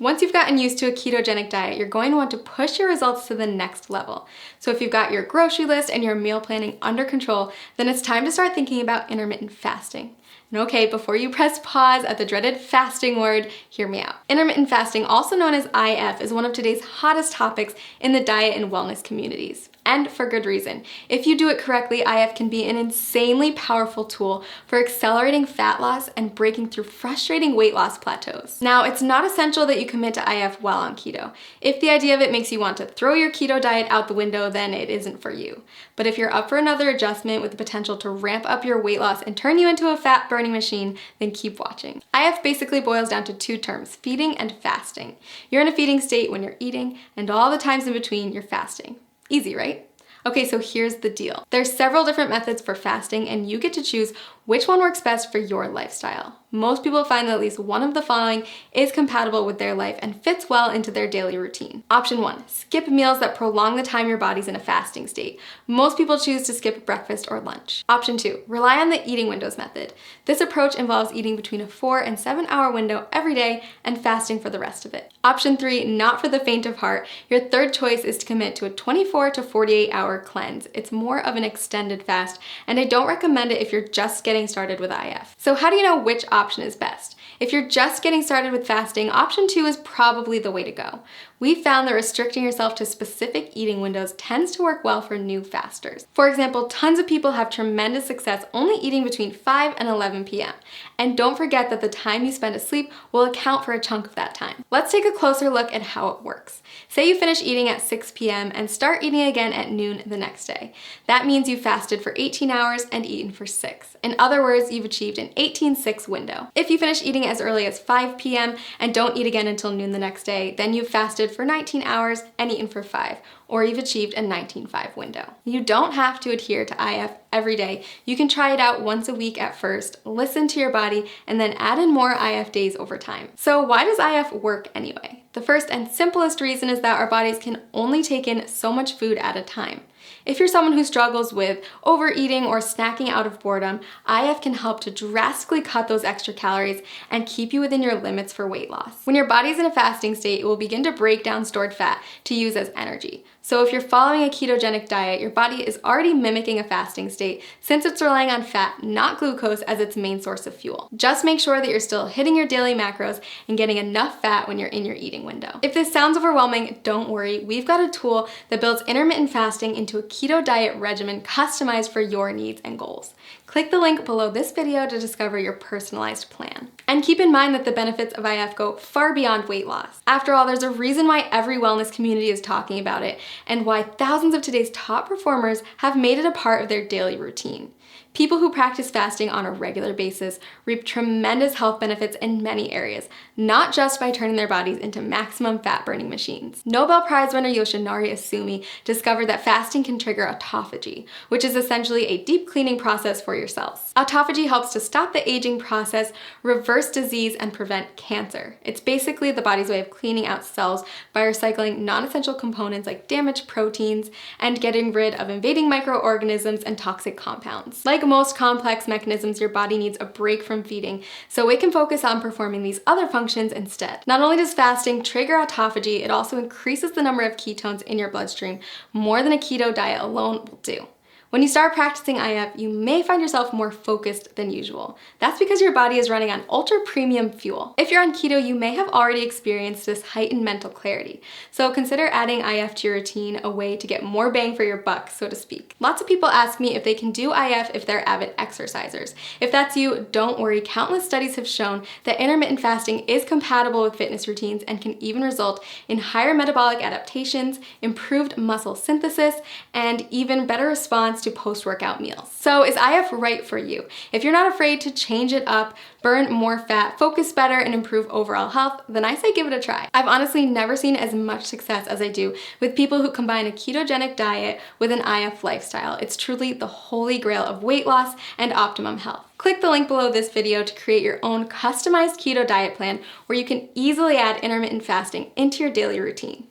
Once you've gotten used to a ketogenic diet, you're going to want to push your results to the next level. So if you've got your grocery list and your meal planning under control, then it's time to start thinking about intermittent fasting. And okay, before you press pause at the dreaded fasting word, hear me out. Intermittent fasting, also known as IF, is one of today's hottest topics in the diet and wellness communities. And for good reason. If you do it correctly, IF can be an insanely powerful tool for accelerating fat loss and breaking through frustrating weight loss plateaus. Now, it's not essential that you commit to IF while on keto. If the idea of it makes you want to throw your keto diet out the window, then it isn't for you. But if you're up for another adjustment with the potential to ramp up your weight loss and turn you into a fat burning machine, then keep watching. IF basically boils down to two terms, feeding and fasting. You're in a feeding state when you're eating, and all the times in between, you're fasting. Easy, right? Okay, so here's the deal. There's several different methods for fasting, and you get to choose which one works best for your lifestyle. Most people find that at least one of the following is compatible with their life and fits well into their daily routine. Option 1, skip meals that prolong the time your body's in a fasting state. Most people choose to skip breakfast or lunch. Option 2, rely on the eating windows method. This approach involves eating between a 4 and 7 hour window every day and fasting for the rest of it. Option 3, not for the faint of heart. Your third choice is to commit to a 24 to 48 hour cleanse. It's more of an extended fast, and I don't recommend it if you're just getting started with IF. So how do you know which option is best? If you're just getting started with fasting, option 2 is probably the way to go. We found that restricting yourself to specific eating windows tends to work well for new fasters. For example, tons of people have tremendous success only eating between 5 and 11 p.m. And don't forget that the time you spend asleep will account for a chunk of that time. Let's take a closer look at how it works. Say you finish eating at 6 p.m. and start eating again at noon the next day. That means you fasted for 18 hours and eaten for 6. In other words, you've achieved an 18-6 window. If you finish eating as early as 5 p.m. and don't eat again until noon the next day, then you've fasted for 19 hours and eaten for 5, or you've achieved a 19-5 window. You don't have to adhere to IF every day. You can try it out once a week at first, listen to your body, and then add in more IF days over time. So why does IF work anyway? The first and simplest reason is that our bodies can only take in so much food at a time. If you're someone who struggles with overeating or snacking out of boredom, IF can help to drastically cut those extra calories and keep you within your limits for weight loss. When your body's in a fasting state, it will begin to break down stored fat to use as energy. So if you're following a ketogenic diet, your body is already mimicking a fasting state since it's relying on fat, not glucose, as its main source of fuel. Just make sure that you're still hitting your daily macros and getting enough fat when you're in your eating window. If this sounds overwhelming, don't worry. We've got a tool that builds intermittent fasting into a keto diet regimen customized for your needs and goals. Click the link below this video to discover your personalized plan. And keep in mind that the benefits of IF go far beyond weight loss. After all, there's a reason why every wellness community is talking about it, and why thousands of today's top performers have made it a part of their daily routine. People who practice fasting on a regular basis reap tremendous health benefits in many areas, not just by turning their bodies into maximum fat-burning machines. Nobel Prize winner Yoshinari Asumi discovered that fasting can trigger autophagy, which is essentially a deep cleaning process for your cells. Autophagy helps to stop the aging process, reverse disease, and prevent cancer. It's basically the body's way of cleaning out cells by recycling non-essential components like damaged proteins and getting rid of invading microorganisms and toxic compounds. Like most complex mechanisms, your body needs a break from feeding, so it can focus on performing these other functions instead. Not only does fasting trigger autophagy, it also increases the number of ketones in your bloodstream more than a keto diet alone will do. When you start practicing IF, you may find yourself more focused than usual. That's because your body is running on ultra premium fuel. If you're on keto, you may have already experienced this heightened mental clarity. So consider adding IF to your routine, a way to get more bang for your buck, so to speak. Lots of people ask me if they can do IF if they're avid exercisers. If that's you, don't worry. Countless studies have shown that intermittent fasting is compatible with fitness routines and can even result in higher metabolic adaptations, improved muscle synthesis, and even better response to post-workout meals. So is IF right for you? If you're not afraid to change it up, burn more fat, focus better, and improve overall health, then I say give it a try. I've honestly never seen as much success as I do with people who combine a ketogenic diet with an IF lifestyle. It's truly the holy grail of weight loss and optimum health. Click the link below this video to create your own customized keto diet plan where you can easily add intermittent fasting into your daily routine.